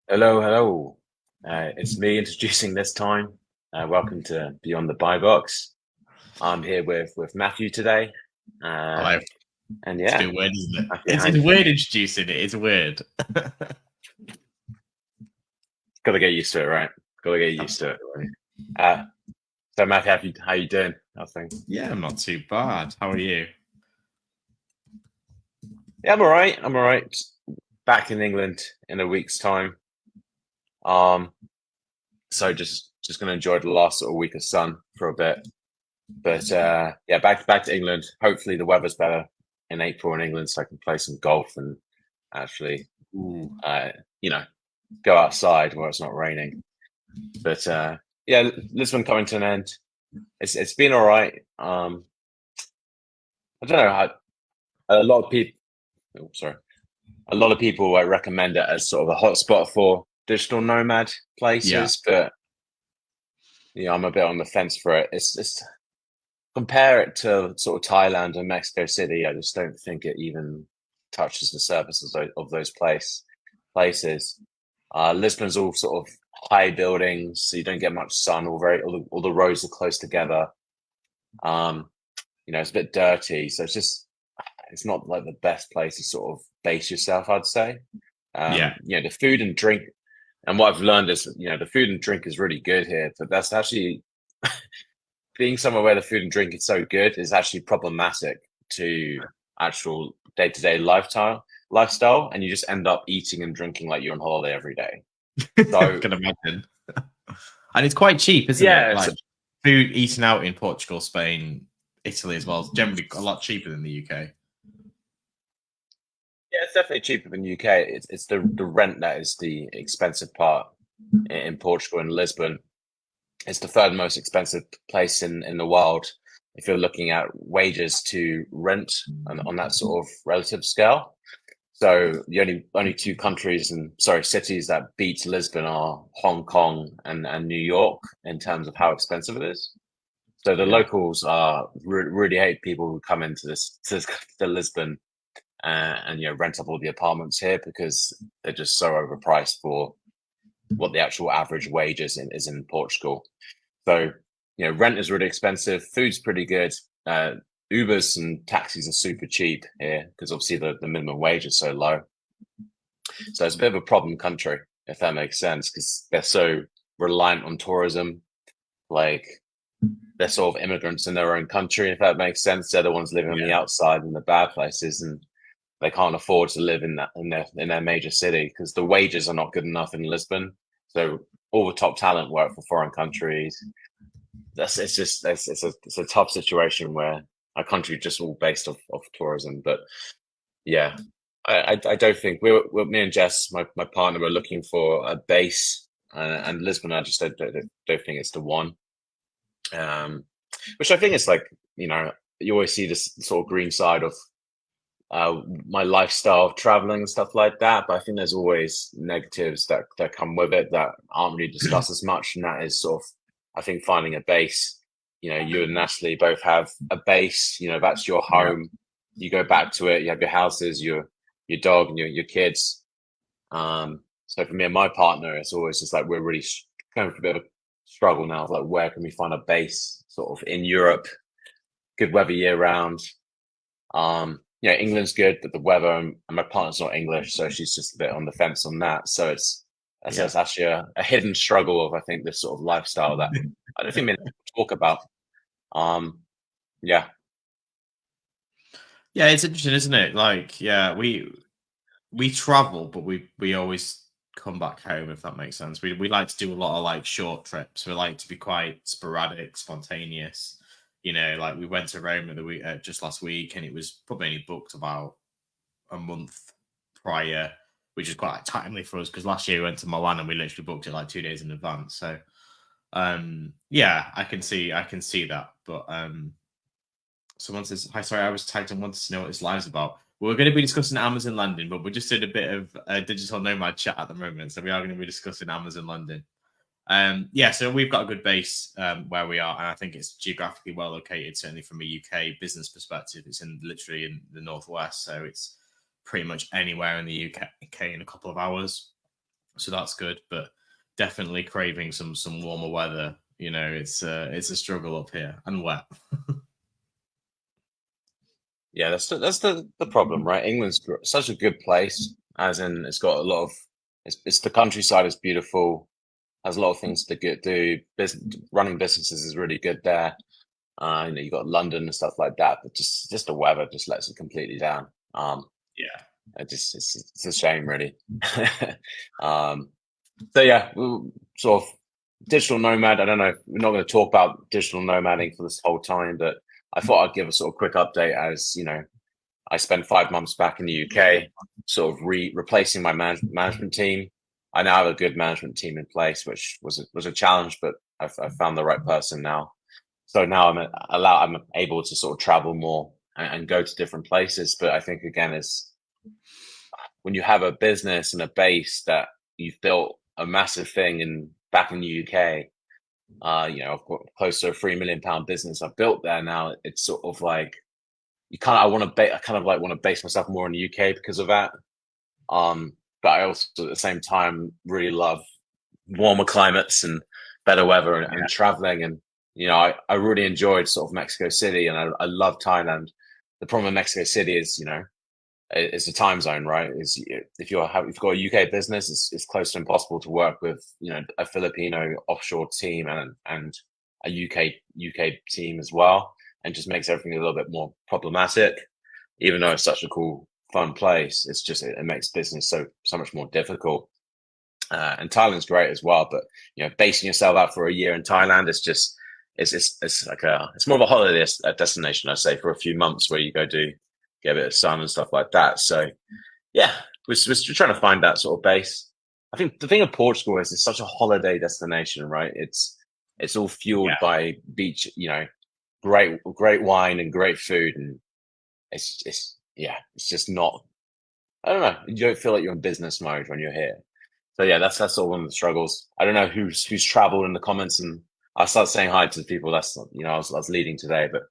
Hello, hello. It's me introducing this time. Welcome to Beyond the Buy Box. I'm here with Matthew today. Hello. And It's a yeah, bit weird, isn't it? Matthew, It's weird introducing it. It's weird. gotta get used to it, right? Gotta get used to it. Uh, so Matthew, how you doing? I think. Yeah, I'm not too bad. How are you? Yeah, I'm all right. I'm all right. Back in England in a week's time. Um, so just gonna enjoy the last sort of week of sun for a bit. But yeah, back to England. Hopefully the weather's better in April in England, so I can play some golf and actually, Ooh. you know, go outside where it's not raining. But yeah, Lisbon coming to an end. It's been all right. I don't know. A lot of people, oh, sorry, a lot of people recommend it as sort of a hotspot for digital nomad Yeah. places, but I'm a bit on the fence for it. It's compare it to sort of Thailand and Mexico City. I just don't think it even touches the surface of those places. Lisbon's all sort of high buildings, so you don't get much sun. All the roads are close together. It's a bit dirty, so it's not like the best place to sort of base yourself, I'd say. Yeah. The food and drink, and what I've learned is, the food and drink is really good here, but that's actually being somewhere where the food and drink is so good is actually problematic to actual day-to-day lifestyle, and you just end up eating and drinking like you're on holiday every day. I So can imagine. And it's quite cheap, isn't it? Like food eaten out in Portugal, Spain, Italy as well is generally a lot cheaper than the UK. Yeah, it's definitely cheaper than UK. It's the rent that is the expensive part in Portugal and Lisbon. It's the third most expensive place in the world if you're looking at wages to rent on that sort of relative scale. So the only two cities that beat Lisbon are Hong Kong and New York in terms of how expensive it is. So the locals really hate people who come into to Lisbon and rent up all the apartments here because they're just so overpriced for what the actual average wage is in Portugal. So rent is really expensive, food's pretty good. Ubers and taxis are super cheap here because obviously the minimum wage is so low. So it's a bit of a problem country, if that makes sense, because they're so reliant on tourism. Like they're sort of immigrants in their own country, if that makes sense. They're the ones living on the outside in the bad places, and they can't afford to live in their major city because the wages are not good enough in Lisbon. So all the top talent work for foreign countries. It's a tough situation where our country just all based off tourism. But yeah, I don't think me and Jess, my partner, were looking for a base, and Lisbon. I just don't think it's the one. Which I think is like you always see this sort of green side of my lifestyle of traveling and stuff like that. But I think there's always negatives that come with it that aren't really discussed as much, and that is sort of I think finding a base. You and Natalie both have a base. That's your home. You go back to it. You have your houses, your dog, and your kids. So for me and my partner, it's always just like we're really going for a bit of a struggle now. Of like, where can we find a base, sort of in Europe, good weather year round. England's good, but the weather and my partner's not English, so she's just a bit on the fence on that. So it's actually a hidden struggle of I think this sort of lifestyle that I don't think many people talk about. Yeah. Yeah, it's interesting, isn't it? Like, yeah, we travel, but we always come back home, if that makes sense. We like to do a lot of like short trips. We like to be quite sporadic, spontaneous. Like we went to Rome just last week, and it was probably only booked about a month prior, which is quite timely for us because last year we went to Milan and we literally booked it like 2 days in advance. So, yeah, I can see that. But someone says, "Hi, sorry, I was tagged and wanted to know what this live's about." We're going to be discussing Amazon London, but we're just doing a bit of digital nomad chat at the moment, so we are going to be discussing Amazon London. Yeah, so we've got a good base where we are, and I think it's geographically well located. Certainly from a UK business perspective, it's literally in the northwest, so it's pretty much anywhere in the UK in a couple of hours. So that's good, but definitely craving some warmer weather. It's a struggle up here and wet. Yeah, that's the problem, right? England's such a good place, as in it's got a lot of it's the countryside is beautiful, has a lot of things to do. Running businesses is really good there. You got London and stuff like that, but just the weather just lets it completely down. Yeah. It's a shame, really. um, so yeah, sort of digital nomad. I don't know. We're not going to talk about digital nomading for this whole time, but I thought I'd give a sort of quick update as I spent 5 months back in the UK, sort of replacing my management team. I now have a good management team in place, which was a challenge, but I've found the right person now. So now I'm able to sort of travel more and go to different places. But I think again, is when you have a business and a base that you've built a massive thing back in the UK. I've got close to a £3 million business I've built there now. It's sort of like I kind of like want to base myself more in the UK because of that. But I also at the same time really love warmer climates and better weather and traveling. And I really enjoyed sort of Mexico City, and I love Thailand. The problem with Mexico City is it's the time zone, right? If you've got a UK business, it's close to impossible to work with a Filipino offshore team and a UK team as well, and just makes everything a little bit more problematic. Even though it's such a cool, fun place, it's just it makes business so much more difficult. And Thailand's great as well, but basing yourself out for a year in Thailand, it's like it's more of a holiday destination, I'd say, for a few months where you go get a bit of sun and stuff like that. So yeah, we're trying to find that sort of base. I think the thing of Portugal is it's such a holiday destination, right? It's all fueled by beach, great wine and great food, and it's just not. I don't know. You don't feel like you're in business mode when you're here. So yeah, that's sort of one of the struggles. I don't know who's traveled in the comments, and I start saying hi to the people. That's I was leading today, but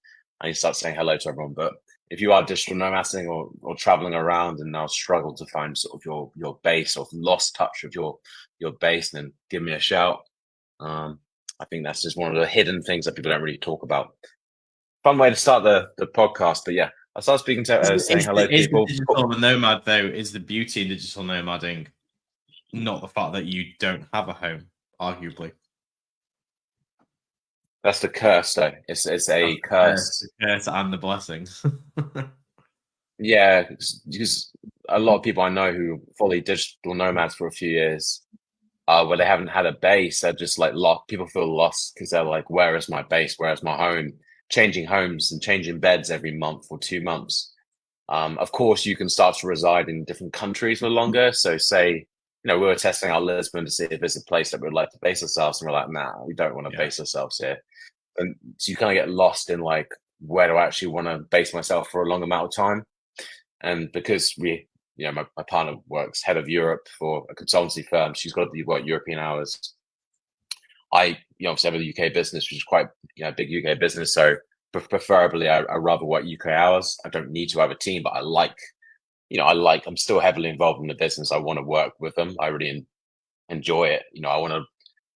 I need to start saying hello to everyone. But if you are digital nomading or traveling around and now struggle to find sort of your base or lost touch of your base, then give me a shout. I think that's just one of the hidden things that people don't really talk about. Fun way to start the podcast, but yeah, I started speaking to saying hello to people. The nomad though is the beauty in digital nomading, not the fact that you don't have a home, arguably. That's the curse, though. It's a curse. The curse and the blessings. Yeah, because a lot of people I know who fully digital nomads for a few years, where they haven't had a base, they're just like lost. People feel lost because they're like, "Where is my base? Where is my home?" Changing homes and changing beds every month or 2 months. Of course, you can start to reside in different countries for longer. So, say, we were testing out Lisbon to see if there's a place that we'd like to base ourselves, and we're like, "Nah, we don't want to base ourselves here." And so you kind of get lost in like, where do I actually want to base myself for a long amount of time? And because my partner works head of Europe for a consultancy firm, she's got to work European hours. I obviously have a UK business, which is quite a big UK business. So preferably, I rather work UK hours. I don't need to have a team, but I'm still heavily involved in the business. I want to work with them. I really enjoy it. I want to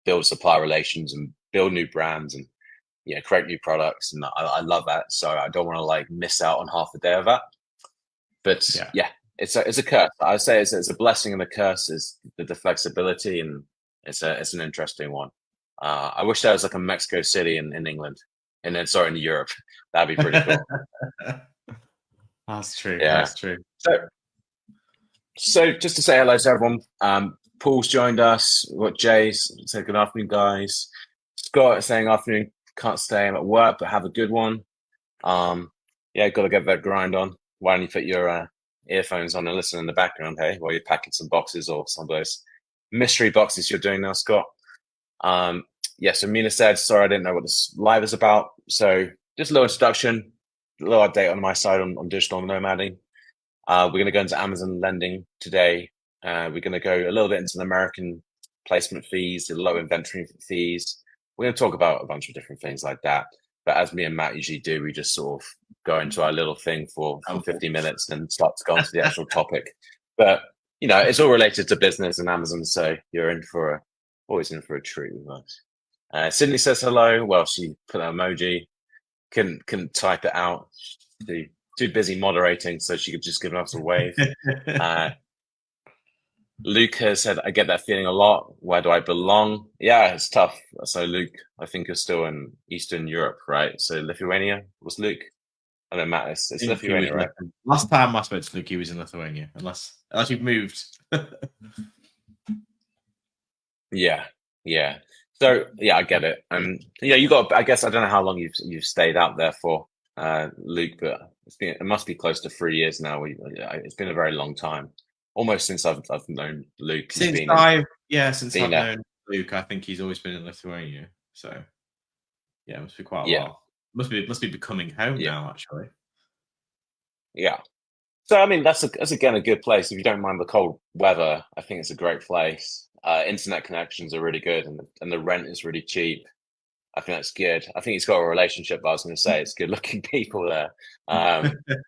build supplier relations and build new brands and create new products, and I love that. So I don't want to like miss out on half a day of that. But yeah, it's a curse. I would say it's a blessing, and the curse is the flexibility, and it's an interesting one. I wish there was like a Mexico City in England, and then in Europe. That'd be pretty cool. That's true. Yeah. That's true. So just to say hello to everyone. Paul's joined us. We've got Jay's say good afternoon, guys. Scott saying afternoon. Can't stay. I'm at work, but have a good one. Got to get that grind on. Why don't you put your earphones on and listen in the background, hey, while you're packing some boxes or some of those mystery boxes you're doing now, Scott. So Mina said, sorry, I didn't know what this live is about. So just a little introduction, a little update on my side on digital nomading. We're going to go into Amazon lending today. We're going to go a little bit into the American placement fees, the low inventory fees. We're going to talk about a bunch of different things like that. But as me and Matt usually do, we just sort of go into our little thing for 50 minutes and start to go on to the actual topic. But, you know, it's all related to business and Amazon. So you're always in for a treat with us. Sydney says hello. Well, she put an emoji. Couldn't type it out. Too busy moderating, so she could just give us a wave. Luke has said, I get that feeling a lot. Where do I belong? Yeah, it's tough. So Luke, I think you're still in Eastern Europe, right? So Lithuania was Luke. I know Matt, it's Lithuania, right? Last time I spoke to Luke, he was in Lithuania, unless you've moved. Yeah. So yeah, I get it. Yeah, you got. I guess I don't know how long you've stayed out there for, Luke, but it must be close to 3 years now. It's been a very long time, almost since I've known Luke. Since I've known Luke, I think he's always been in Lithuania. So yeah, it must be quite a while. Must be becoming home now, actually. Yeah. So I mean, that's again a good place if you don't mind the cold weather. I think it's a great place. Internet connections are really good, and the rent is really cheap. I think that's good. I think he's got a relationship. But I was going to say it's good-looking people there.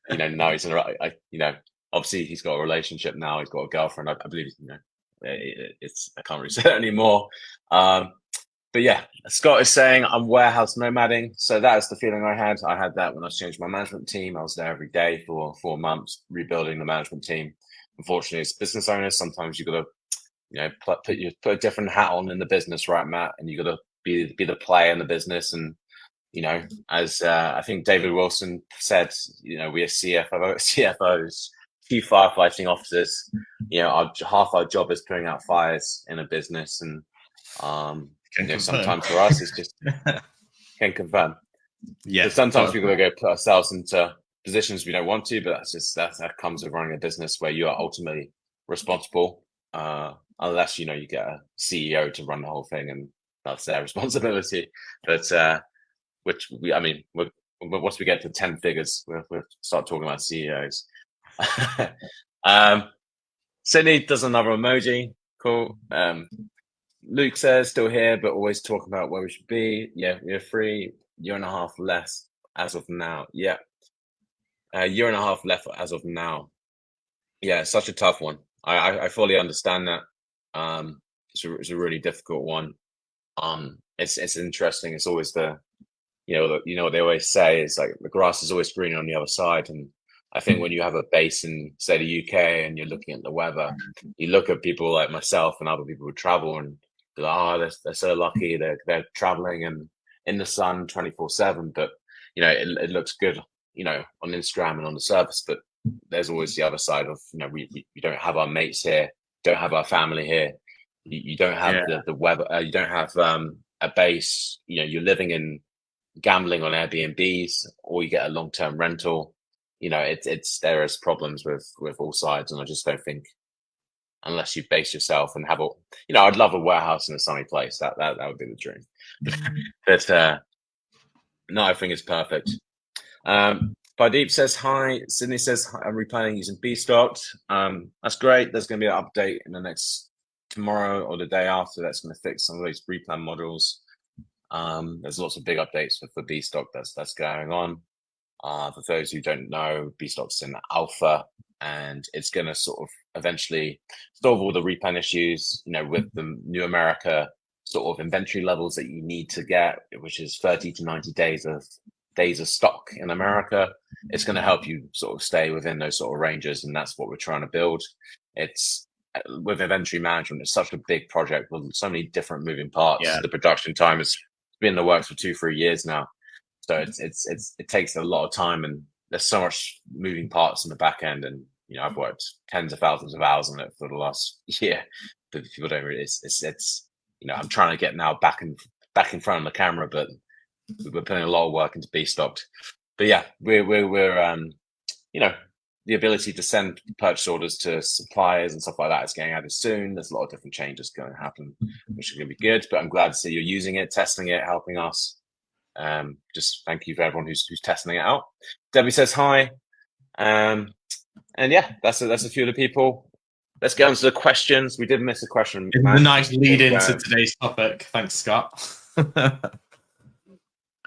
You know, no, he's you know, obviously he's got a relationship now. He's got a girlfriend. I believe, you know, I can't really say it anymore. But yeah, Scott is saying I'm warehouse nomading. So that is the feeling I had. I had that when I changed my management team. I was there every day for 4 months, rebuilding the management team. Unfortunately, as business owners, sometimes you got to, you know, put a different hat on in the business, right, Matt? And you got to be the player in the business. And, you know, as I think David Wilson said, you know, we are CFOs, chief firefighting officers. You know, half our job is putting out fires in a business, and you know, sometimes for us it's just can confirm. Yeah, so sometimes we've got to go put ourselves into positions we don't want to, but that comes with running a business where you are ultimately responsible, unless, you know, you get a CEO to run the whole thing, and that's their responsibility. But I mean, once we get to 10 figures, we'll start talking about CEOs. Sydney does another emoji. Cool. Luke says, still here, but always talking about where we should be. Yeah, we're 3 year and a half less as of now. Yeah. Year and a half left as of now. Yeah, it's such a tough one. I fully understand that. It's a really difficult one. It's interesting. It's always you know what they always say is like the grass is always greener on the other side. And I think when you have a base in, say, the UK, and you're looking at the weather, you look at people like myself and other people who travel, and they're like, oh, they're so lucky. They're traveling and in the sun 24/7. But, you know, it looks good, you know, on Instagram and on the surface. But there's always the other side of, you know, we don't have our mates here, don't have our family here. You don't have the weather. You don't have a base. You know, you're living in gambling on Airbnbs, or you get a long-term rental. You know, there is problems with all sides, and I just don't think, unless you base yourself and have a, you know, I'd love a warehouse in a sunny place. That would be the dream. But no, I think it's perfect. Pardeep says hi. Sydney says hi, I'm replanning using BeeStocked. That's great. There's going to be an update in the next tomorrow or the day after. That's going to fix some of those replan models. There's lots of big updates for BeeStocked that's going on. For those who don't know, BeeStocked's in alpha, and it's going to sort of eventually solve all the replan issues, you know, with the new America sort of inventory levels that you need to get, which is 30 to 90 days of stock in America. It's going to help you sort of stay within those sort of ranges, and that's what we're trying to build. It's with inventory management, it's such a big project with so many different moving parts. The production time has been in the works for 2-3 years now. So it takes a lot of time, and there's so much moving parts in the back end. And, you know, I've worked tens of thousands of hours on it for the last year, but people don't really, it's, you know, I'm trying to get now back in front of the camera, but we're putting a lot of work into BeeStocked. But yeah, we're you know, the ability to send purchase orders to suppliers and stuff like that is getting added soon. There's a lot of different changes going to happen, which are going to be good. But I'm glad to see you're using it, testing it, helping us. Just thank you for everyone who's testing it out. Debbie says hi. And yeah, that's a few of the people. Let's get on to the questions. We did miss a question. It's a nice lead into today's topic. Thanks, Scott.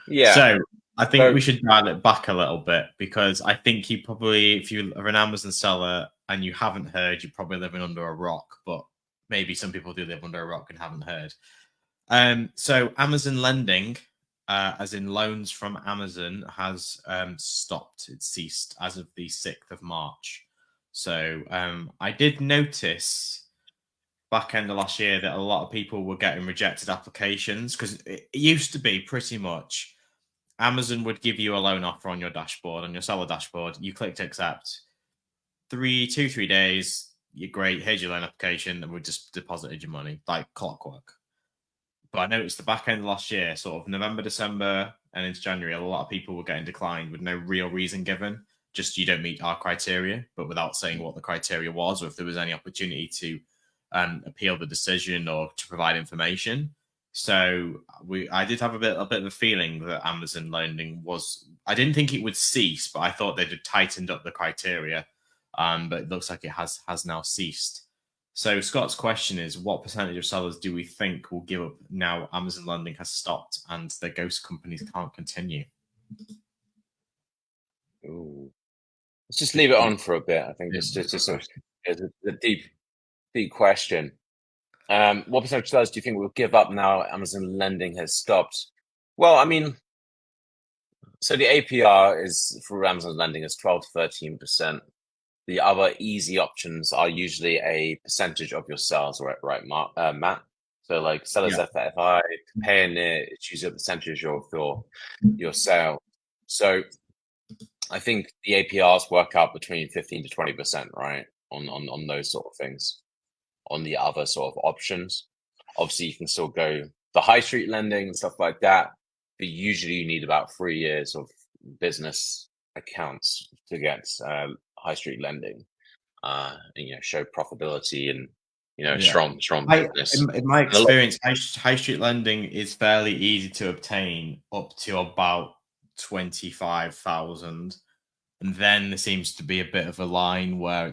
Yeah. So I think So we should dial it back a little bit, because I think you probably, if you are an Amazon seller and you haven't heard, you're probably living under a rock. But maybe some people do live under a rock and haven't heard. So Amazon lending, as in loans from Amazon, has stopped. It's ceased as of the 6th of March. So I did notice back end of last year that a lot of people were getting rejected applications, because it used to be pretty much Amazon would give you a loan offer on your dashboard, on your seller dashboard. You clicked accept. 3 days, you're great. Here's your loan application, and we just deposited your money like clockwork. But I noticed the back end of last year, sort of November, December, and into January, a lot of people were getting declined with no real reason given. Just, you don't meet our criteria, but without saying what the criteria was, or if there was any opportunity to appeal the decision or to provide information. So I did have a bit of a feeling that Amazon lending was. I didn't think it would cease, but I thought they'd tightened up the criteria. But it looks like it has now ceased. So Scott's question is, what percentage of sellers do we think will give up now Amazon lending has stopped and the ghost companies can't continue? ooh, let's just leave it on for a bit. I think it's just a deep question. What percentage of sellers do you think will give up now Amazon lending has stopped? Well, I mean, so the APR is for Amazon lending is 12 to 13%. The other easy options are usually a percentage of your sales, right, Matt? So like sellers FFI, paying it's usually a percentage of your sale. So I think the APRs work out between 15 to 20%, right? On those sort of things. On the other sort of options. Obviously, you can still go the high street lending and stuff like that, but usually you need about 3 years of business accounts to get high street lending, and, show profitability and strong business. In my experience, high street lending is fairly easy to obtain up to about 25,000. And then there seems to be a bit of a line where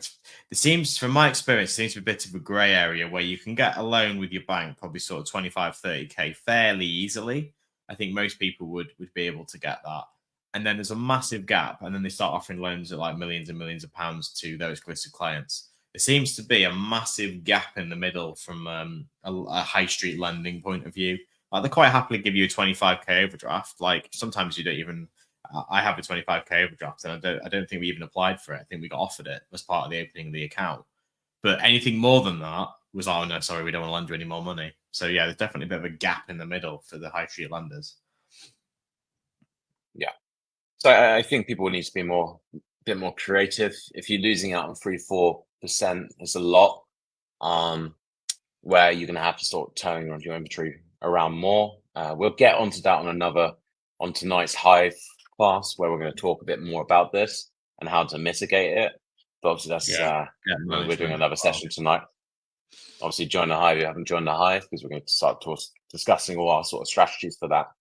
from my experience, it seems to be a bit of a grey area where you can get a loan with your bank, probably sort of 25, 30K fairly easily. I think most people would be able to get that. And then there's a massive gap. And then they start offering loans at like millions and millions of pounds to those exclusive clients. There seems to be a massive gap in the middle from a high street lending point of view. Like, they quite happily give you a 25K overdraft. Like, sometimes you don't even. I have a 25K overdraft, and I don't think we even applied for it. I think we got offered it as part of the opening of the account. But anything more than that was, oh no, sorry, we don't want to lend you any more money. So yeah, there's definitely a bit of a gap in the middle for the high street lenders. Yeah. So I think people need to be a bit more creative. If you're losing out on 3-4%, it's a lot. Where you're going to have to start turning on your inventory around more. We'll get onto that on tonight's Hive class, where we're going to talk a bit more about this and how to mitigate it. But obviously, we're doing another session tonight. Obviously, join the Hive if you haven't joined the Hive, because we're going to start discussing all our sort of strategies for that.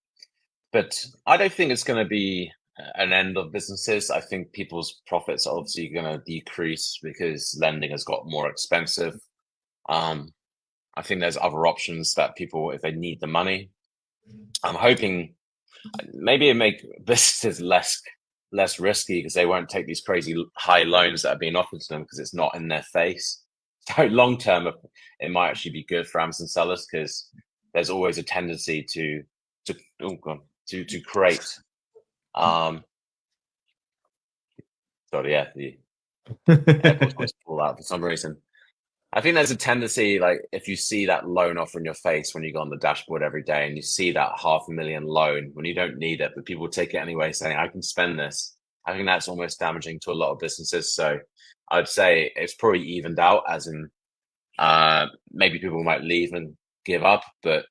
But I don't think it's going to be an end of businesses. I think people's profits are obviously going to decrease because lending has got more expensive. I think there's other options that people, if they need the money, I'm hoping maybe it make businesses less risky, because they won't take these crazy high loans that are being offered to them because it's not in their face. So long term, it might actually be good for Amazon sellers, because there's always a tendency to create. Sorry, the AirPods wants to pull out for some reason. I think there's a tendency, like if you see that loan offer in your face when you go on the dashboard every day and you see that $500,000 loan when you don't need it, but people take it anyway, saying, I can spend this. I think that's almost damaging to a lot of businesses. So I'd say it's probably evened out, as in maybe people might leave and give up, but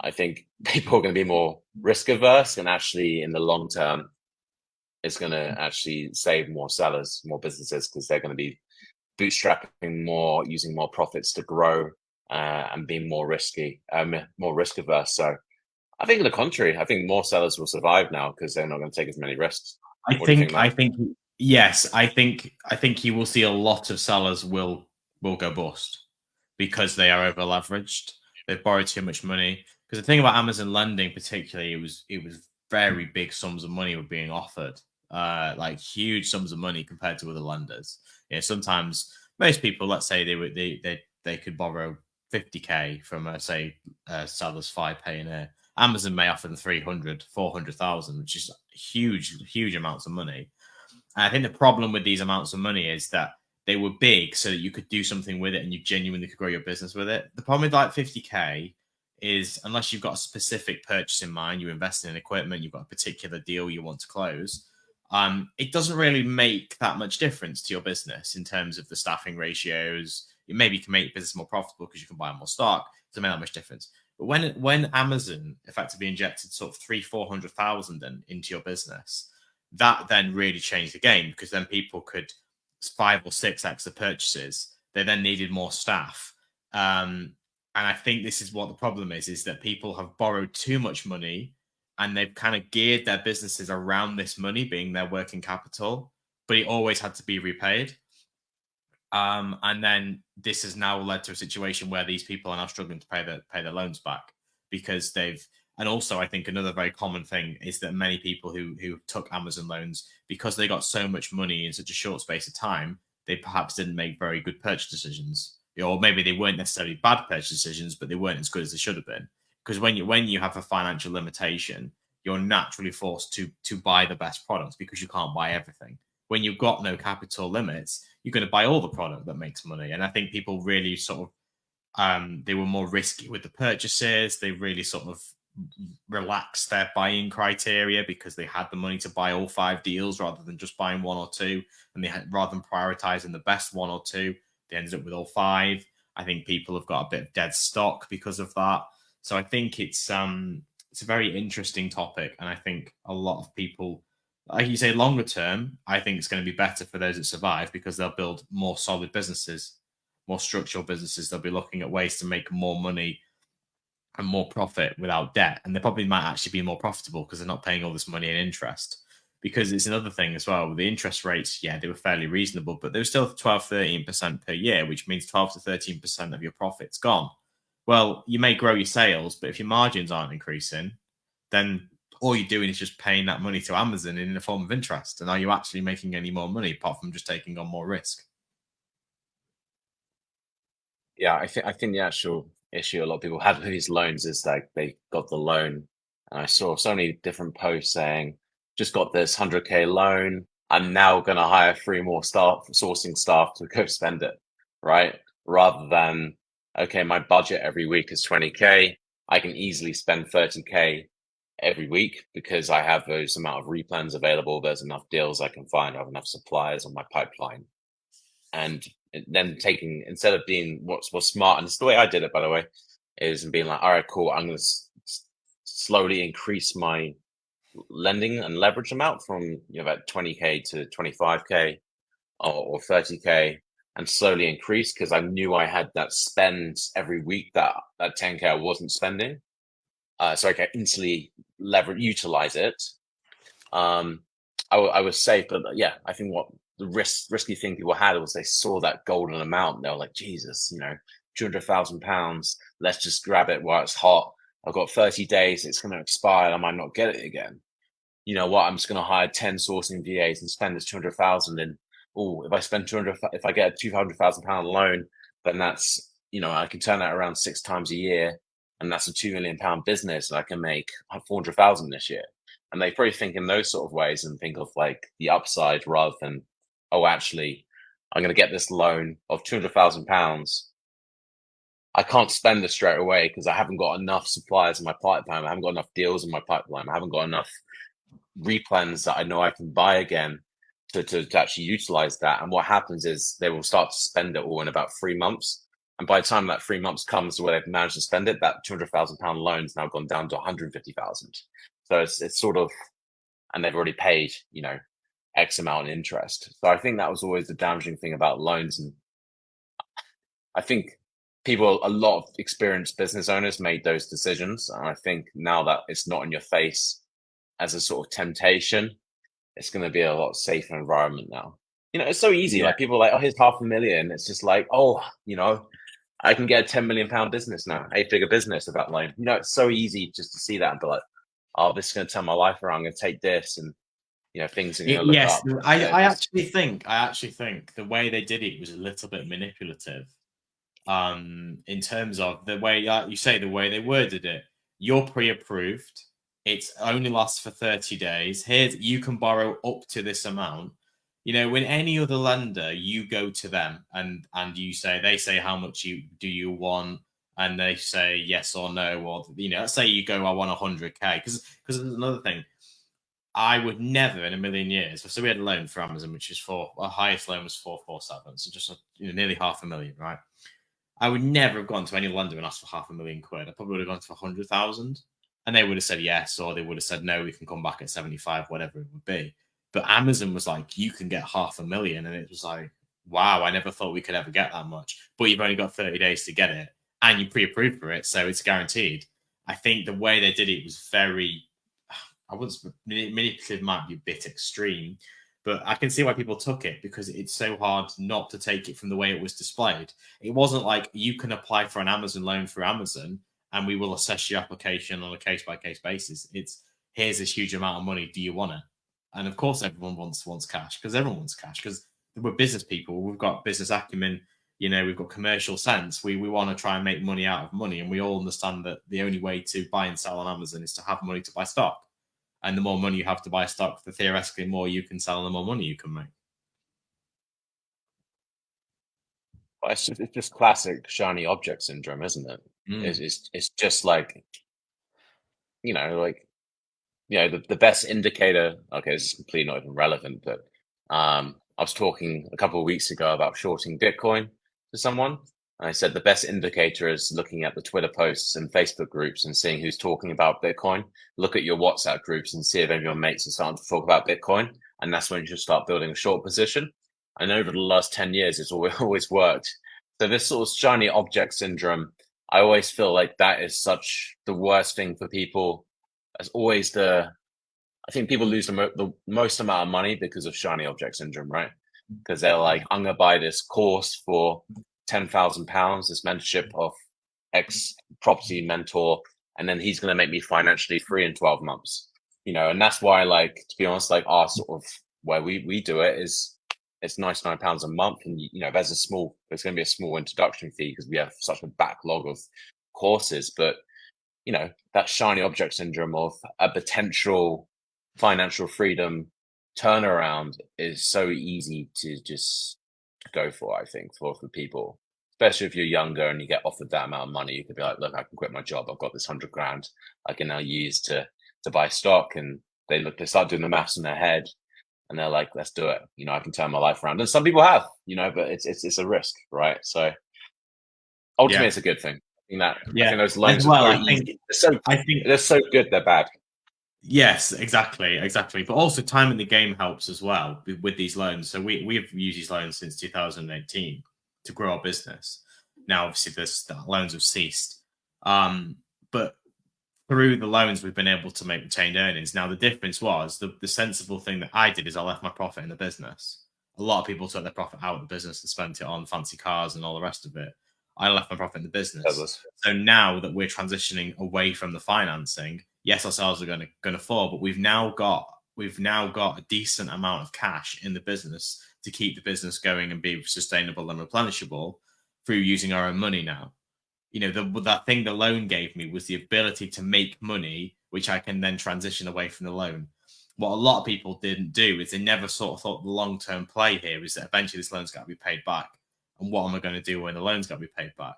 I think people are going to be more risk averse, and actually in the long term, it's going to actually save more sellers, more businesses, because they're going to be bootstrapping more, using more profits to grow, and being more risk averse. So I think, on the contrary, I think more sellers will survive now because they're not going to take as many risks. I think yes, I think you will see a lot of sellers will go bust because they are over leveraged. They've borrowed too much money. Because the thing about Amazon lending, particularly, it was very big sums of money were being offered, like huge sums of money compared to other lenders. Sometimes most people, let's say they could borrow 50k from say sellers 5 paying. Amazon may offer them 300, 400,000, which is huge amounts of money. And I think the problem with these amounts of money is that they were big so that you could do something with it and you genuinely could grow your business with it. The problem with like 50k is unless you've got a specific purchase in mind, you invest in equipment, you've got a particular deal you want to close, it doesn't really make that much difference to your business in terms of the staffing ratios. It maybe can make your business more profitable because you can buy more stock. It doesn't make that much difference. But when Amazon effectively injected sort of 300,000-400,000 into your business, that then really changed the game, because then people could 5 or 6 extra purchases. They then needed more staff. And I think this is what the problem is that people have borrowed too much money and they've kind of geared their businesses around this money being their working capital, but it always had to be repaid. And then this has now led to a situation where these people are now struggling to pay their loans back because they've. And also, I think another very common thing is that many people who took Amazon loans, because they got so much money in such a short space of time, they perhaps didn't make very good purchase decisions, or maybe they weren't necessarily bad purchase decisions, but they weren't as good as they should have been. Because when you have a financial limitation, you're naturally forced to buy the best products because you can't buy everything. When you've got no capital limits, you're going to buy all the product that makes money. And I think people really sort of they were more risky with the purchases. They really sort of relaxed their buying criteria because they had the money to buy all 5 deals rather than just buying 1 or 2. And they had, rather than prioritizing the best 1 or 2, they ended up with all 5. I think people have got a bit of dead stock because of that. So I think it's a very interesting topic. And I think a lot of people, like you say, longer term, I think it's going to be better for those that survive because they'll build more solid businesses, more structural businesses. They'll be looking at ways to make more money and more profit without debt. And they probably might actually be more profitable because they're not paying all this money in interest. Because it's another thing as well. The interest rates, yeah, they were fairly reasonable, but they were still 12, 13% per year, which means 12 to 13% of your profit's gone. Well, you may grow your sales, but if your margins aren't increasing, then all you're doing is just paying that money to Amazon in the form of interest. And are you actually making any more money apart from just taking on more risk? Yeah, I think the actual issue a lot of people have with these loans is like they got the loan, and I saw so many different posts saying, just got this 100k loan. I'm now going to hire 3 more sourcing staff to go spend it, right? Rather than, okay, my budget every week is 20k. I can easily spend 30k every week because I have those amount of replans available. There's enough deals I can find. I have enough suppliers on my pipeline. And then taking, instead of being what's smart, and it's the way I did it, by the way, is being like, all right, cool, I'm going to slowly increase my lending and leverage amount from about 20k to 25k or 30k, and slowly increase because I knew I had that spend every week that 10k I wasn't spending, so I can instantly utilize it. I was safe, but yeah, I think what the risky thing people had was they saw that golden amount. They were like, Jesus, £200,000. Let's just grab it while it's hot. I've got 30 days. It's going to expire. I might not get it again. You know what? I'm just going to hire 10 sourcing VAs and spend this 200,000. And if I spend 200, if I get a £200,000 loan, then that's, I can turn that around 6 times a year, and that's a £2 million business, and I can make 400,000 this year. And they probably think in those sort of ways and think of like the upside rather than, oh, actually, I'm going to get this loan of £200,000. I can't spend this straight away because I haven't got enough suppliers in my pipeline. I haven't got enough deals in my pipeline. I haven't got enough replans that I know I can buy again to actually utilize that. And what happens is they will start to spend it all in about 3 months. And by the time that 3 months comes where they've managed to spend it, that £200,000 loan's now gone down to 150,000. So it's sort of, and they've already paid, X amount in interest. So I think that was always the damaging thing about loans. And I think a lot of experienced business owners made those decisions. And I think now that it's not in your face as a sort of temptation, it's going to be a lot safer environment now. It's so easy. Yeah. Like people are like, oh, here's $500,000. It's just like, oh, I can get a £10 million business now, 8-figure business with that loan. It's so easy just to see that and be like, oh, this is going to turn my life around. I'm going to take this, and things are going to look Yes, up. I actually think the way they did it was a little bit manipulative. In terms of the way, like you say, the way they worded it, you're pre-approved. It only lasts for 30 days. Here, you can borrow up to this amount. When any other lender, you go to them and you say, they say how much you want, and they say yes or no, or let's say you go, I want 100K, because there's another thing. I would never in a million years. So we had a loan for Amazon, which is our highest loan was 447, so just nearly £500,000, right? I would never have gone to any lender and asked for £500,000. I probably would have gone for 100,000, and they would have said yes, or they would have said no. We can come back at 75, whatever it would be. But Amazon was like, you can get £500,000, and it was like, wow, I never thought we could ever get that much. But you've only got 30 days to get it, and you pre-approved for it, so it's guaranteed. I think the way they did it was very, I wouldn't, manipulative might be a bit extreme, but I can see why people took it, because it's so hard not to take it from the way it was displayed. It wasn't like you can apply for an Amazon loan through Amazon and we will assess your application on a case-by-case basis. It's, here's this huge amount of money, do you want it? And of course everyone wants cash, because everyone wants cash, because we're business people, we've got business acumen, we've got commercial sense. We want to try and make money out of money, and we all understand that the only way to buy and sell on Amazon is to have money to buy stock. And the more money you have to buy stock, the theoretically more you can sell and the more money you can make. Well, it's just classic shiny object syndrome, isn't it? It's just like, the best indicator. Okay, this is completely not even relevant, but I was talking a couple of weeks ago about shorting Bitcoin to someone. And I said the best indicator is looking at the Twitter posts and Facebook groups and seeing who's talking about Bitcoin. Look at your WhatsApp groups and see if any of your mates are starting to talk about Bitcoin. And that's when you should start building a short position. And over the last 10 years, it's always worked. So this sort of shiny object syndrome, I always feel like that is such the worst thing for people. As always, I think people lose the most amount of money because of shiny object syndrome, right? Because they're like, I'm going to buy this course for £10,000, this mentorship of X property mentor, and then he's going to make me financially free in 12 months. And that's why, like, to be honest, like our sort of where we do it is it's £99 a month, and there's going to be a small introduction fee because we have such a backlog of courses. But that shiny object syndrome of a potential financial freedom turnaround is so easy to just go for, I think, for people, especially if you're younger and you get offered that amount of money. You could be like, look, I can quit my job. I've got this 100 grand I can now use to buy stock. And they start doing the maths in their head and they're like, let's do it. I can turn my life around. And some people have, but it's a risk, right? So ultimately, it's a good thing. I think those loans are so easy. They're so good, they're bad. Yes, exactly. But also time in the game helps as well with these loans. So we've used these loans since 2018 to grow our business. Now, obviously, the loans have ceased. But through the loans, we've been able to make retained earnings. Now, the difference was the sensible thing that I did is I left my profit in the business. A lot of people took their profit out of the business and spent it on fancy cars and all the rest of it. I left my profit in the business. So now that we're transitioning away from the financing, yes, our sales are going to fall, but we've now got a decent amount of cash in the business to keep the business going and be sustainable and replenishable through using our own money now. That thing the loan gave me was the ability to make money, which I can then transition away from the loan. What a lot of people didn't do is they never sort of thought the long-term play here is that eventually this loan's got to be paid back. And what am I going to do when the loan's got to be paid back?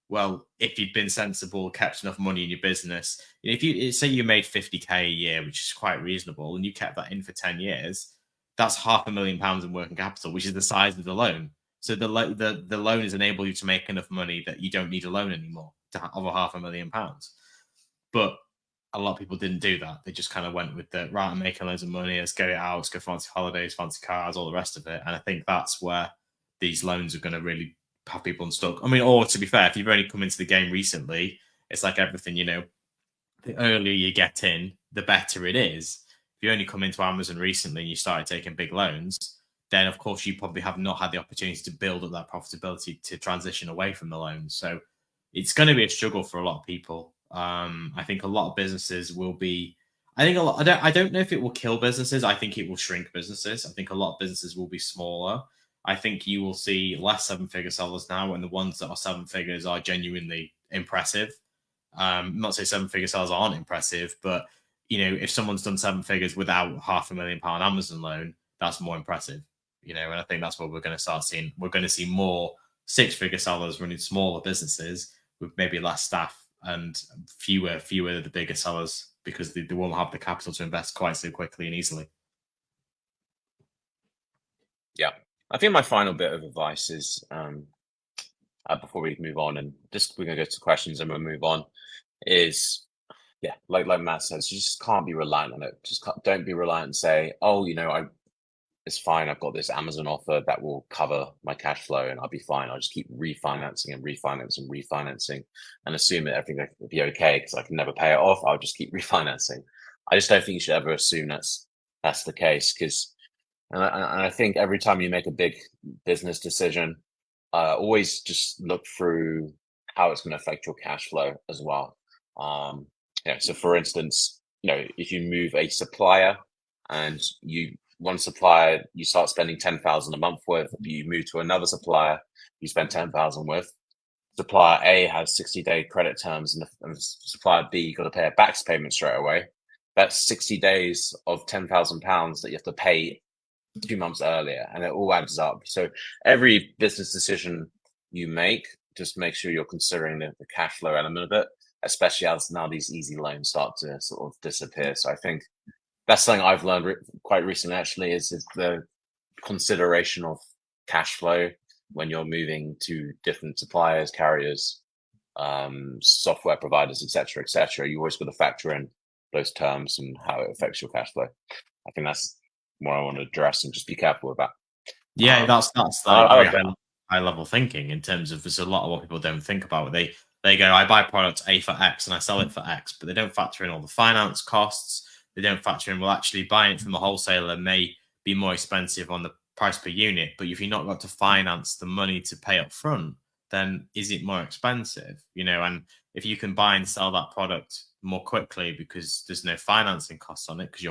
Well, if you'd been sensible, kept enough money in your business, if you say you made 50K a year, which is quite reasonable, and you kept that in for 10 years, that's £500,000 in working capital, which is the size of the loan. So the loan is enable you to make enough money that you don't need a loan anymore to have over £500,000. But a lot of people didn't do that. They just kind of went with the, right, I'm making loads of money, let's get it out, let's go fancy holidays, fancy cars, all the rest of it. And I think that's where these loans are going to really have people unstuck. I mean, or to be fair, if you've only come into the game recently, it's like everything, the earlier you get in, the better it is. If you only come into Amazon recently and you started taking big loans, then of course you probably have not had the opportunity to build up that profitability to transition away from the loans. So it's going to be a struggle for a lot of people. I think a lot of businesses will be, I think a lot. I don't know if it will kill businesses. I think it will shrink businesses. I think a lot of businesses will be smaller. I think you will see less seven-figure sellers now, and the ones that are seven figures are genuinely impressive. Not to say seven-figure sellers aren't impressive, but if someone's done seven figures without £500,000 Amazon loan, that's more impressive. And I think that's what we're going to start seeing. We're going to see more six-figure sellers running smaller businesses with maybe less staff and fewer of the bigger sellers, because they won't have the capital to invest quite so quickly and easily. Yeah. I think my final bit of advice is, before we move on, and just we're going to go to questions and we'll move on, is, yeah, like Matt says, you just can't be reliant on it. Don't be reliant and say, oh, it's fine. I've got this Amazon offer that will cover my cash flow and I'll be fine. I'll just keep refinancing and assume that everything will be okay because I can never pay it off. I'll just keep refinancing. I just don't think you should ever assume that's the case, because, and I think every time you make a big business decision, always just look through how it's going to affect your cash flow as well. So for instance, if you move a supplier and one supplier you start spending 10,000 a month with, you move to another supplier you spend 10,000 with. Supplier A has 60-day credit terms, and supplier B, you got to pay a back payment straight away. That's 60 days of £10,000 that you have to pay 2 months earlier, and it all adds up. So every business decision you make, just make sure you're considering the cash flow element of it, especially as now these easy loans start to sort of disappear. So I think that's something I've learned quite recently, actually, is the consideration of cash flow when you're moving to different suppliers, carriers, software providers, etc., etc. You always got to factor in those terms and how it affects your cash flow. I think that's what I want to address, and just be careful about. Yeah, that's like very high level thinking in terms of, there's a lot of what people don't think about. They go, I buy product A for X and I sell it for X, but they don't factor in all the finance costs. They don't factor in, well, actually buying it from a wholesaler may be more expensive on the price per unit, but if you've not got to finance the money to pay up front, then is it more expensive? And if you can buy and sell that product more quickly because there's no financing costs on it, because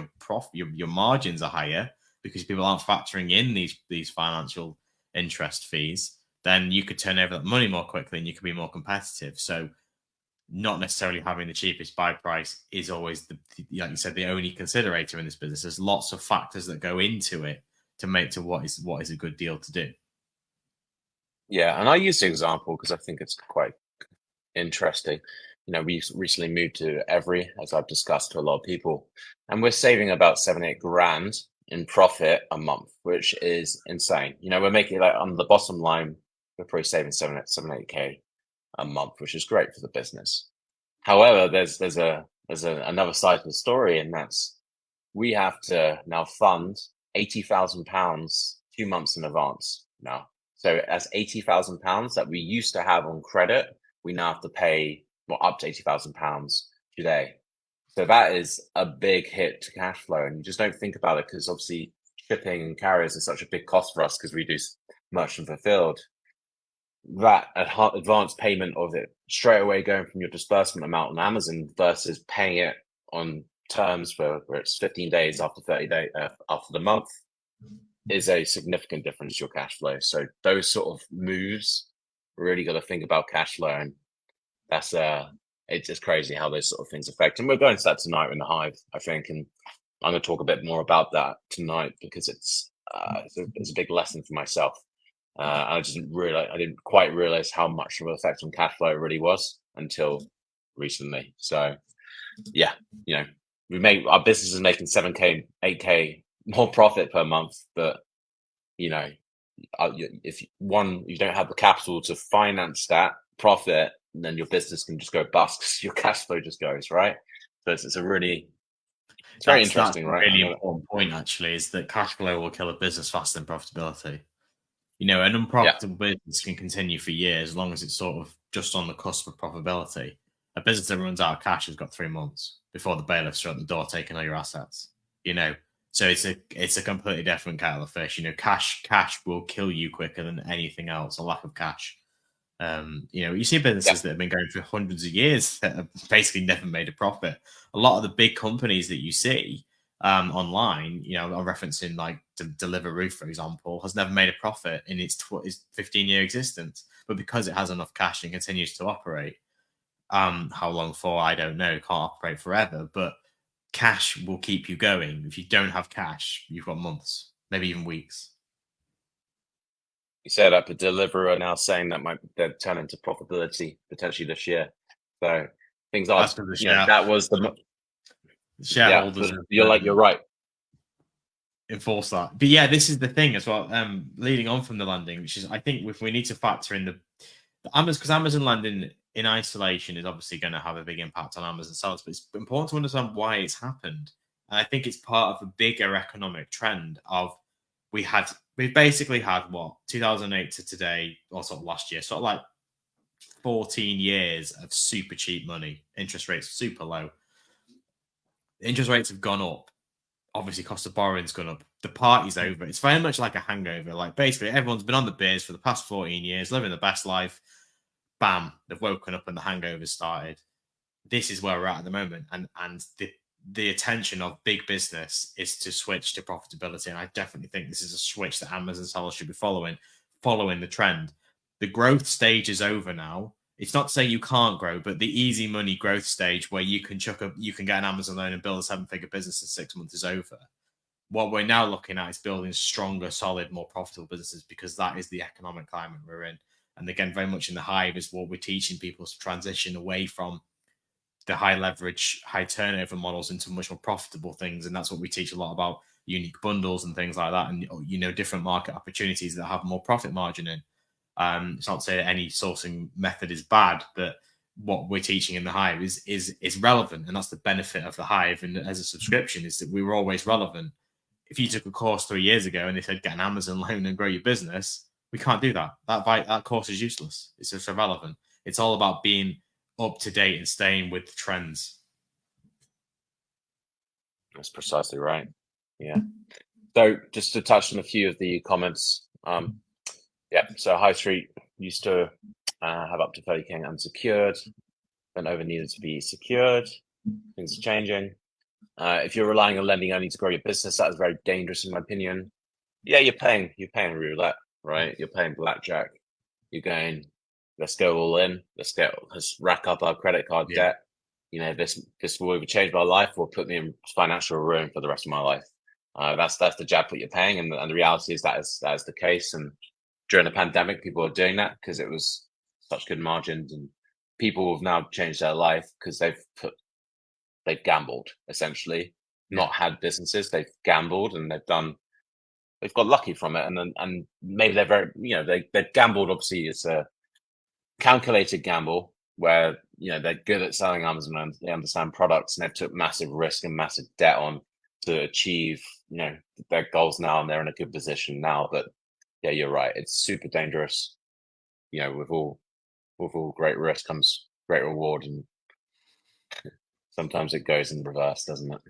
your margins are higher because people aren't factoring in these financial interest fees, then you could turn over that money more quickly and you could be more competitive. So not necessarily having the cheapest buy price is always, like you said, the only considerator in this business. There's lots of factors that go into it to make to what is a good deal to do. Yeah, and I use the example because I think it's quite interesting. We recently moved to Every, as I've discussed to a lot of people, and we're saving about 7-8 grand in profit a month, which is insane. We're making, like, on the bottom line, we're probably saving 7-8K a month, which is great for the business. However, there's another side to the story, and that's we have to now fund £80,000 2 months in advance now. So that's £80,000 that we used to have on credit, we now have to pay up to £80,000 today. So that is a big hit to cash flow, and you just don't think about it because obviously shipping and carriers is such a big cost for us because we do merchant fulfilled. That advance payment of it straight away going from your disbursement amount on Amazon versus paying it on terms where it's 15 days after 30 days after the month is a significant difference to your cash flow. So those sort of moves really got to think about cash flow, and that's it's just crazy how those sort of things affect. And we're going to that tonight in the Hive, I think, and I'm going to talk a bit more about that tonight because it's a big lesson for myself. I didn't quite realize how much of an effect on cash flow it really was until recently. So yeah, our business is making 7K, 8K more profit per month, but if you don't have the capital to finance that profit, then your business can just go bust because your cash flow just goes, right? So it's very interesting, right? Really important point, actually, is that cash flow will kill a business faster than profitability. An unprofitable business can continue for years as long as it's sort of just on the cusp of profitability. A business that runs out of cash has got 3 months before the bailiffs are at the door taking all your assets. So it's a completely different kettle of fish. Cash will kill you quicker than anything else. A lack of cash. You see businesses that have been going for hundreds of years that have basically never made a profit. A lot of the big companies that you see online, I'm referencing like Deliveroo, for example, has never made a profit in its 15-year existence, but because it has enough cash and continues to operate. How long for, I don't know. Can't operate forever, but cash will keep you going. If you don't have cash, you've got months, maybe even weeks. You said that, but Deliveroo are now saying that they're turning to profitability potentially this year. So things are, that was the shareholders. You're right. Enforce that, but yeah, this is the thing as well. Leading on from the landing, which is, I think, if we need to factor in the Amazon, because Amazon landing in isolation is obviously going to have a big impact on Amazon sellers, but it's important to understand why it's happened. And I think it's part of a bigger economic trend of we've basically had 2008 to today, or sort of last year, sort of like 14 years of super cheap money. Interest rates super low. Interest rates have gone up. Obviously, cost of borrowing's gone up. The party's over. It's very much like a hangover. Like, basically, everyone's been on the beers for the past 14 years, living the best life. Bam, they've woken up and the hangover started. This is where we're at the moment. And the attention of big business is to switch to profitability. And I definitely think this is a switch that Amazon sellers should be following the trend. The growth stage is over now. It's not to say you can't grow, but the easy money growth stage where you can get an Amazon loan and build a 7-figure business in 6 months is over. What we're now looking at is building stronger, solid, more profitable businesses, because that is the economic climate we're in. And again, very much in the Hive is what we're teaching people to transition away from the high leverage, high turnover models into much more profitable things. And that's what we teach a lot about, unique bundles and things like that. And, different market opportunities that have more profit margin in. It's not to say that any sourcing method is bad, but what we're teaching in the Hive is relevant. And that's the benefit of the Hive. And as a subscription is that we were always relevant. If you took a course 3 years ago and they said, get an Amazon loan and grow your business, we can't do that. That course is useless. It's just irrelevant. It's all about being up to date and staying with the trends. That's precisely right. Yeah. So just to touch on a few of the comments. So High Street used to have up to 30K unsecured, then over needed to be secured. Things are changing. If you're relying on lending only to grow your business, that is very dangerous in my opinion. Yeah, you're paying roulette, right? You're playing blackjack. You're going, let's go all in. Let's rack up our credit card debt. This will either change my life or put me in financial ruin for the rest of my life. That's the jackpot you're paying, and the reality is that is the case. And during the pandemic, people are doing that because it was such good margins, and people have now changed their life because they've gambled essentially, not had businesses. They've gambled and they've got lucky from it, and maybe they're very, they've gambled. Obviously, it's a calculated gamble where they're good at selling Amazon and they understand products, and they've took massive risk and massive debt on to achieve their goals now, and they're in a good position now. But yeah, you're right. It's super dangerous. With all great risk comes great reward, and sometimes it goes in reverse, doesn't it?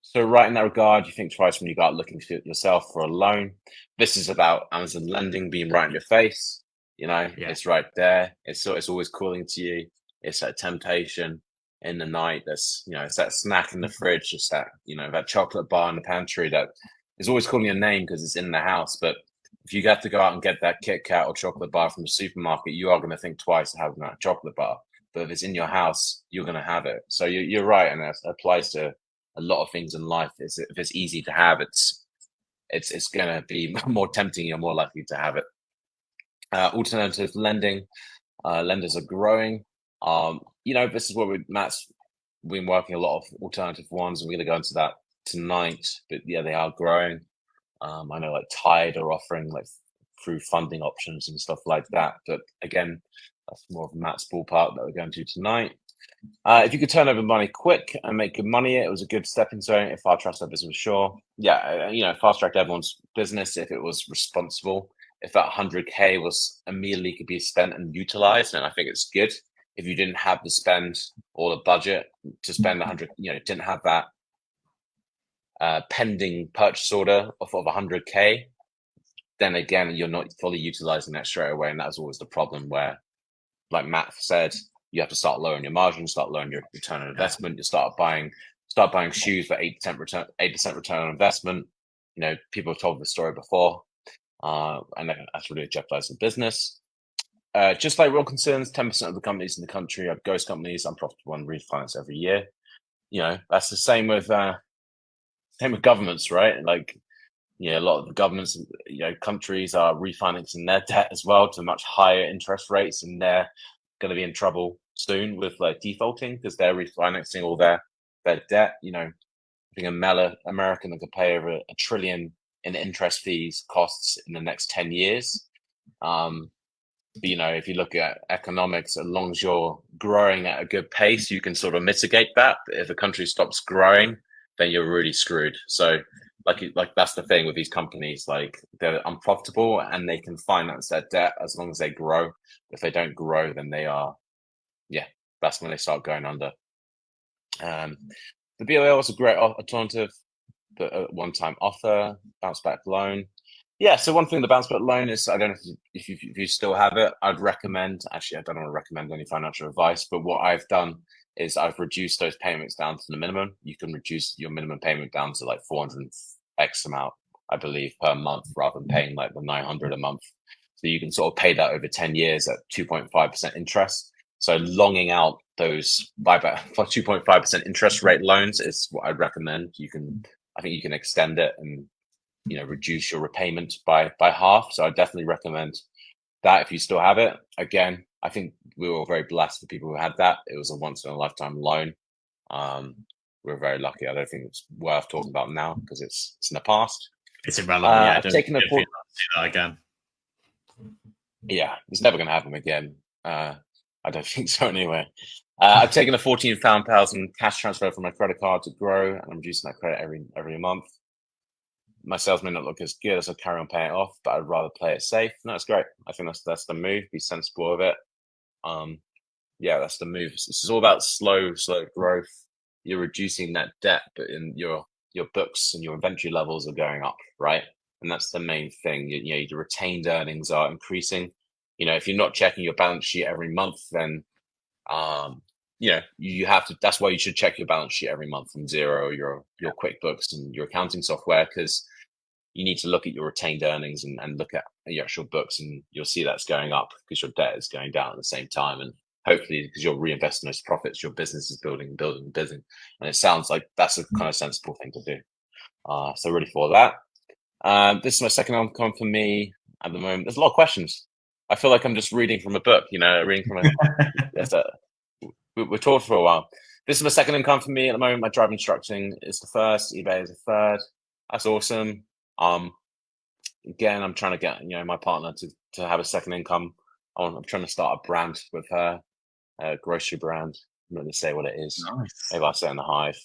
So right in that regard, you think twice when you go out looking for yourself for a loan. This is about Amazon lending being right in your face. It's right there. It's always calling to you. It's that temptation in the night. It's that snack in the fridge. It's that, that chocolate bar in the pantry that is always calling your name because it's in the house. But if you have to go out and get that Kit Kat or chocolate bar from the supermarket, you are going to think twice of having that chocolate bar. But if it's in your house, you're going to have it. So you're right. And that applies to a lot of things in life. If it's easy to have, it's going to be more tempting. You're more likely to have it. Alternative lending, lenders are growing. This is where Matt's been working a lot of alternative ones, and we're going to go into that tonight. But yeah, they are growing. I know like Tide are offering like through funding options and stuff like that. But again, that's more of Matt's ballpark that we're going to tonight. If you could turn over money quick and make good money, it was a good stepping stone. If Fast Track business was sure, Fast Track everyone's business if it was responsible. If that 100K was immediately could be spent and utilized, and I think it's good. If you didn't have the spend or the budget to spend 100, didn't have that pending purchase order of 100K, then again, you're not fully utilizing that straight away. And that was always the problem where, like Matt said, you have to start lowering your margin, start lowering your return on investment. You start buying shoes for 8% return on investment. People have told the story before, and that's really jeopardizing business. Just like real concerns, 10% of the companies in the country are ghost companies, unprofitable and refinance every year. That's the same with governments, right? Like, a lot of the governments, countries are refinancing their debt as well to much higher interest rates, and they're going to be in trouble soon with like defaulting because they're refinancing all their debt. I think American could pay over $1 trillion in interest fees costs in the next 10 years. But, if you look at economics, as long as you're growing at a good pace, you can sort of mitigate that. But if a country stops growing, then you're really screwed. So like that's the thing with these companies, like they're unprofitable and they can finance their debt as long as they grow. If they don't grow, then they are, that's when they start going under. The BOL was a great alternative, but a one-time offer, bounce back loan. Yeah, so one thing the bounce back loan is, I don't know if you still have it, I'd recommend, actually, I don't want to recommend any financial advice, but what I've done is I've reduced those payments down to the minimum. You can reduce your minimum payment down to like 400 X amount, I believe, per month, rather than paying like the 900 a month. So you can sort of pay that over 10 years at 2.5% interest. So longing out those buyback for 2.5% interest rate loans is what I'd recommend. I think you can extend it and reduce your repayment by half. So I definitely recommend that if you still have it. Again, I think we were very blessed for people who had that. It was a once in a lifetime loan. We were very lucky. I don't think it's worth talking about now because it's in the past. It's irrelevant. Yeah, I've taken see that again. Yeah, it's never going to happen again. I don't think so anyway. I've taken a £14,000 cash transfer from my credit card to grow, and I'm reducing that credit every month. My sales may not look as good as I carry on paying it off, but I'd rather play it safe. No, it's great. I think that's the move. Be sensible of it. That's the move. This is all about slow growth. You're reducing that debt, but in your books and your inventory levels are going up, right? And that's the main thing. Your retained earnings are increasing. If you're not checking your balance sheet every month, then you have to. That's why you should check your balance sheet every month from Xero, your QuickBooks and your accounting software, because you need to look at your retained earnings and look at your actual books, and you'll see that's going up because your debt is going down at the same time. And hopefully, because you're reinvesting those profits, your business is building. And it sounds like that's a kind of sensible thing to do. So really for that. This is my second income for me at the moment. There's a lot of questions. I feel like I'm just reading from a book, reading from we're talking for a while. This is my second income for me at the moment. My drive instructing is the first. eBay is the third. That's awesome. Again, I'm trying to get my partner to have a second income. I'm trying to start a brand with her, a grocery brand. I'm not going to say what it is. Nice. Maybe I'll say in the Hive.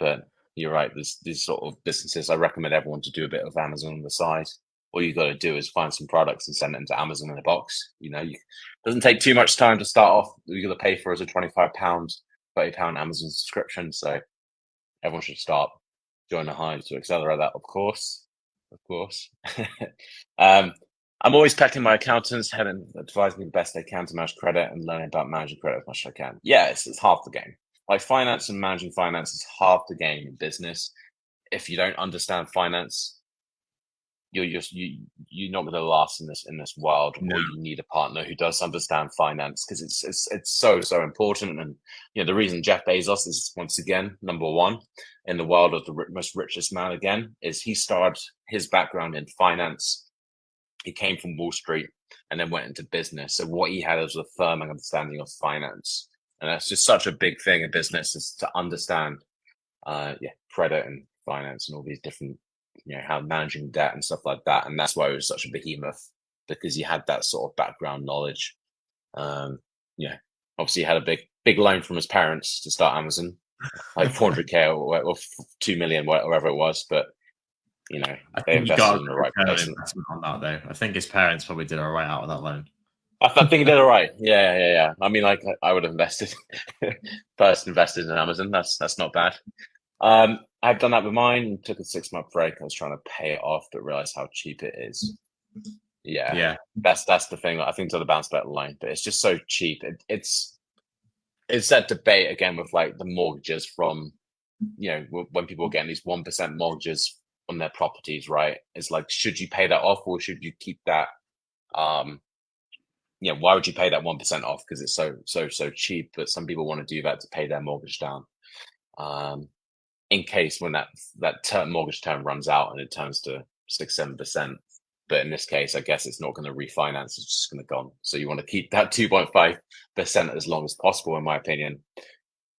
But you're right. There's these sort of businesses. I recommend everyone to do a bit of Amazon on the side. All you got to do is find some products and send it into Amazon in a box. It doesn't take too much time to start off. You got to pay for as a £25, £30 Amazon subscription. So everyone should start. Join the Hive to accelerate that, of course. I'm always pecking my accountants, advising me the best they can to manage credit and learning about managing credit as much as I can. Yeah, it's half the game. Like finance and managing finance is half the game in business. If you don't understand finance, you're not going to last in this world. No. Or you need a partner who does understand finance, because it's so important. And the reason Jeff Bezos is once again number one in the world of the most richest man again is he started his background in finance. He came from Wall Street and then went into business. So what he had was a firm understanding of finance, and that's just such a big thing in business, is to understand credit and finance and all these different how managing debt and stuff like that. And that's why it was such a behemoth, because he had that sort of background knowledge. Obviously he had a big loan from his parents to start Amazon, like 400k or 2 million, whatever it was. But they invested in the right person on that, though. I think his parents probably did all right out of that loan. I think he did all right. Yeah. I mean, like I would have invested in Amazon. That's not bad. I've done that with mine. Took a 6-month break. I was trying to pay it off, but realized how cheap it is. Yeah, that's the thing. I think it's on the bounce back line, but it's just so cheap. It's that debate again with like the mortgages from, when people are getting these 1% mortgages on their properties, right? It's like, should you pay that off or should you keep that? Why would you pay that 1% off? Because it's so cheap. But some people want to do that to pay their mortgage down, in case when that mortgage term runs out and it turns to 6-7%. But in this case, I guess it's not going to refinance; it's just going to go. So you want to keep that 2.5% as long as possible, in my opinion.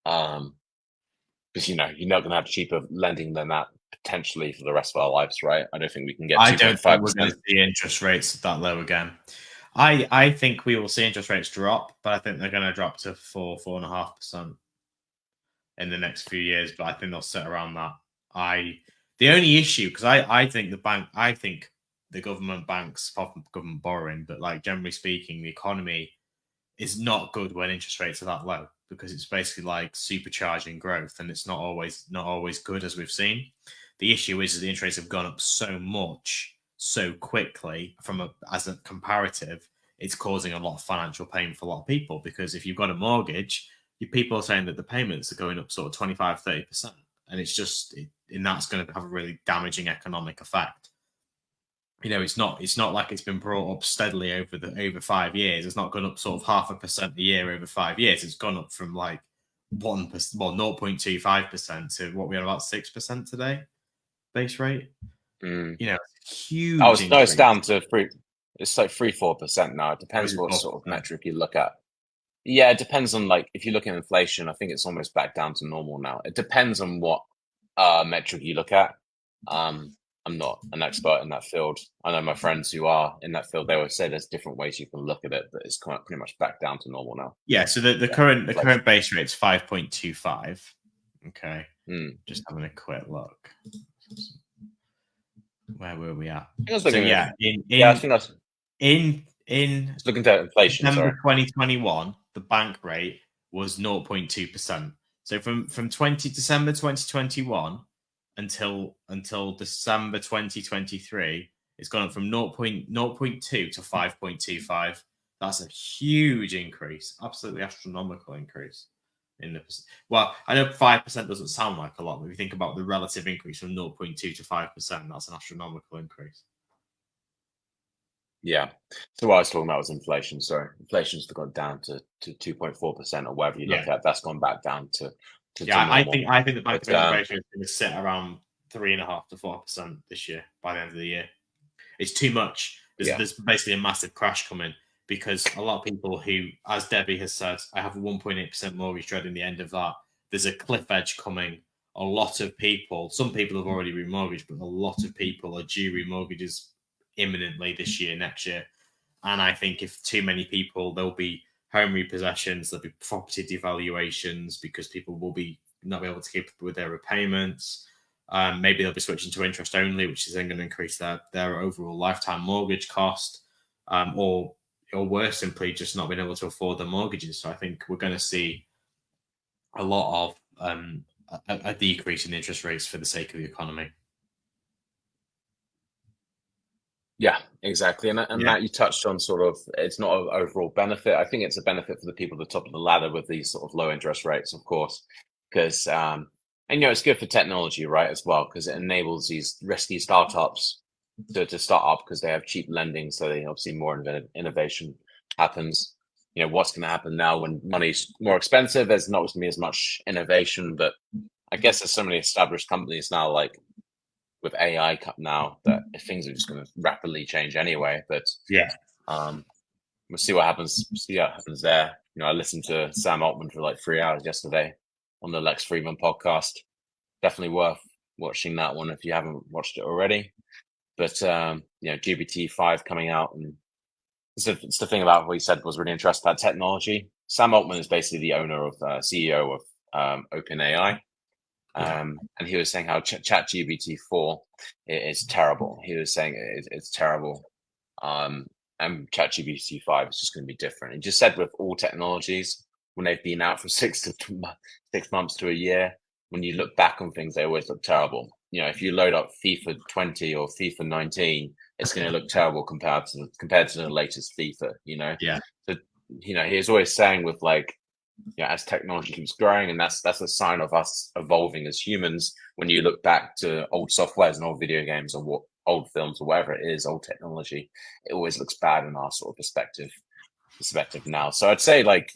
Because you're not going to have cheaper lending than that potentially for the rest of our lives, right? I don't think we can get 2.5%. I don't think we're going to see interest rates that low again. I think we will see interest rates drop, but I think they're going to drop to 4.5% in the next few years. But I think they'll sit around that. The only issue, because I think the government banks, apart from government borrowing, but like generally speaking, the economy is not good when interest rates are that low, because it's basically like supercharging growth, and it's not always good, as we've seen. The issue is that the interest rates have gone up so much so quickly as a comparative, it's causing a lot of financial pain for a lot of people, because if you've got a mortgage, people are saying that the payments are going up sort of 25-30%, and that's going to have a really damaging economic effect. It's not like it's been brought up steadily over 5 years. It's not gone up sort of 0.5% a year over 5 years. It's gone up from like 1%, 0.25% to what we are, about 6% today, base rate. Huge. No, it's down to 3. It's like 3-4% now. It depends what sort of metric you look at. Yeah, it depends on, like, if you look at inflation, I think it's almost back down to normal now. It depends on what metric you look at. I'm not an expert in that field. I know my friends who are in that field. They always say there's different ways you can look at it, but it's pretty much back down to normal now. Yeah. So the current base rate is 5.25. Okay. Just having a quick look. Where were we at? I think that's in looking at inflation. December 2021, the bank rate was 0.2%. So from December 2021 until December 2023, it's gone up from 0.02 to 5.25. That's a huge increase, absolutely astronomical increase. I know 5% doesn't sound like a lot, but if you think about the relative increase from 0.2 to 5%, that's an astronomical increase. Yeah. So what I was talking about was inflation. Sorry, inflation's gone down to 2.4% or whatever you look at. That's gone back down to I think the bank inflation is going to sit around 3.5% to 4% this year by the end of the year. It's too much. There's basically a massive crash coming, because a lot of people who, as Debbie has said, I have a 1.8% mortgage dreading the end of that. There's a cliff edge coming. A lot of people, some people have already remortgaged, but a lot of people are due remortgages imminently this year, next year. And I think if too many people, there'll be home repossessions, there'll be property devaluations, because people will not be able to keep up with their repayments. Maybe they'll be switching to interest only, which is then going to increase their overall lifetime mortgage cost, or worse, simply just not being able to afford their mortgages. So I think we're going to see a lot of a decrease in interest rates for the sake of the economy. Yeah, exactly. And Matt, you touched on sort of, it's not an overall benefit. I think it's a benefit for the people at the top of the ladder with these sort of low interest rates, of course, because, and it's good for technology, right, as well, because it enables these risky startups to start up, because they have cheap lending. So they obviously more innovation happens. What's going to happen now when money's more expensive? There's not going to be as much innovation, but I guess there's so many established companies now, like with AI now, that things are just going to rapidly change anyway. But we'll see what happens. See what happens there. I listened to Sam Altman for like 3 hours yesterday on the Lex Friedman podcast. Definitely worth watching that one if you haven't watched it already. But GPT-5 coming out, and it's the thing about what he said was really interesting about technology. Sam Altman is basically the owner of CEO of OpenAI. And he was saying how ChatGPT-4 is terrible. He was saying it's terrible. And ChatGPT-5 is just going to be different. He just said with all technologies, when they've been out for 6 months to a year, when you look back on things, they always look terrible. If you load up FIFA 20 or FIFA 19, it's going to look terrible compared to the latest FIFA. Yeah. So he's always saying with like, as technology keeps growing, and that's a sign of us evolving as humans. When you look back to old softwares and old video games or old films or whatever it is, old technology, it always looks bad in our sort of perspective now. So I'd say like,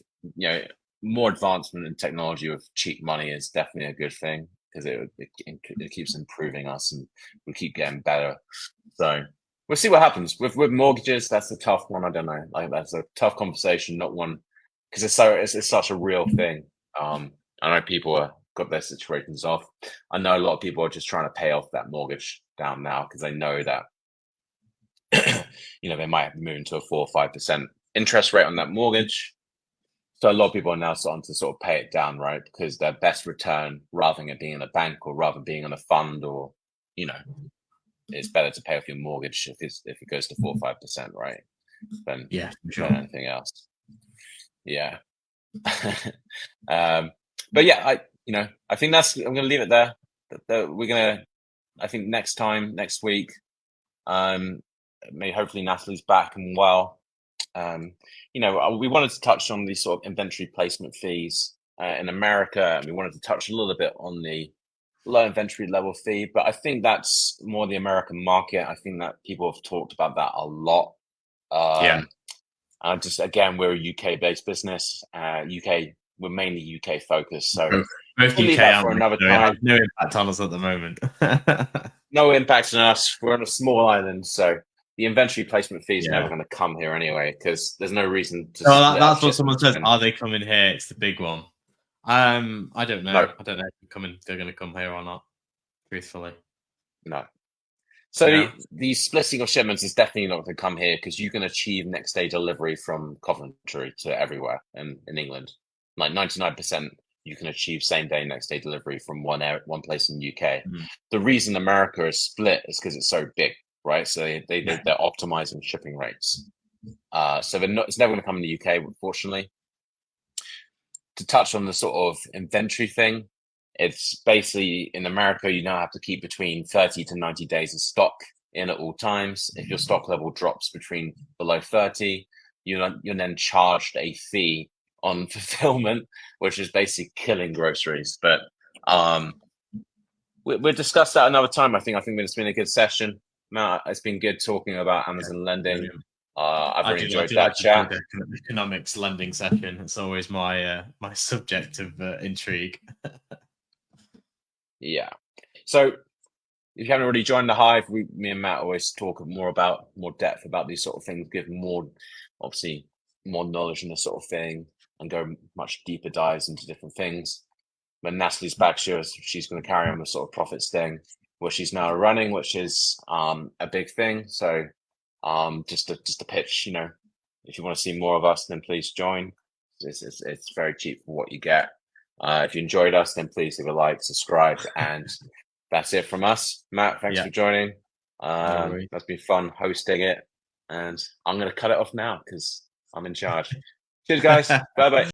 more advancement in technology with cheap money is definitely a good thing, because it keeps improving us and we keep getting better. So we'll see what happens with mortgages. That's a tough one. I don't know. Like, that's a tough conversation, not one, because it's such a real thing. I know people have got their situations off. I know a lot of people are just trying to pay off that mortgage down now because they know that they might have moved to a 4 or 5% interest rate on that mortgage. So a lot of people are now starting to sort of pay it down, right? Because their best return, rather than it being in a bank or rather than being in a fund, or it's better to pay off your mortgage if it goes to 4 or 5%, right? Than anything else. Yeah. But yeah, I think I'm going to leave it there. I think next week, hopefully Natalie's back and well. We wanted to touch on these sort of inventory placement fees in America, and we wanted to touch a little bit on the low inventory level fee, but I think that's more the American market. I think that people have talked about that a lot. Just again, we're a UK based business. We're mainly UK focused, so both we'll leave that for another time. No impact on us at the moment. No impact on us. We're on a small island, so the inventory placement fee is never going to come here anyway, because there's no reason to. That's what someone says. Are they coming here? It's the big one. I don't know. No. I don't know if they're going to come here or not. Truthfully, no. So the splitting of shipments is definitely not going to come here, because you can achieve next day delivery from Coventry to everywhere in England. Like 99%, you can achieve same day, next day delivery from one place in the UK. The reason America is split is because it's so big, right? So they're optimizing shipping rates. So it's never going to come in the UK, unfortunately. To touch on the sort of inventory thing, it's basically in America, you now have to keep between 30 to 90 days of stock in at all times. If your stock level drops below 30, you're then charged a fee on fulfillment, which is basically killing groceries. But we'll discuss that another time. I think it's been a good session, Matt. It's been good talking about Amazon lending. I've really enjoyed that chat. The economics lending session. It's always my subject of intrigue. Yeah. So if you haven't already joined the Hive, me and Matt always talk more depth about these sort of things, give more knowledge in this sort of thing, and go much deeper dives into different things. When Natalie's back, she's going to carry on the sort of profits thing, which she's now running, which is a big thing. So just to pitch, if you want to see more of us, then please join. It's very cheap for what you get. If you enjoyed us, then please leave a like, subscribe, and that's it from us. Matt, thanks for joining. That's been fun hosting it, and I'm going to cut it off now because I'm in charge. Cheers, guys. Bye-bye.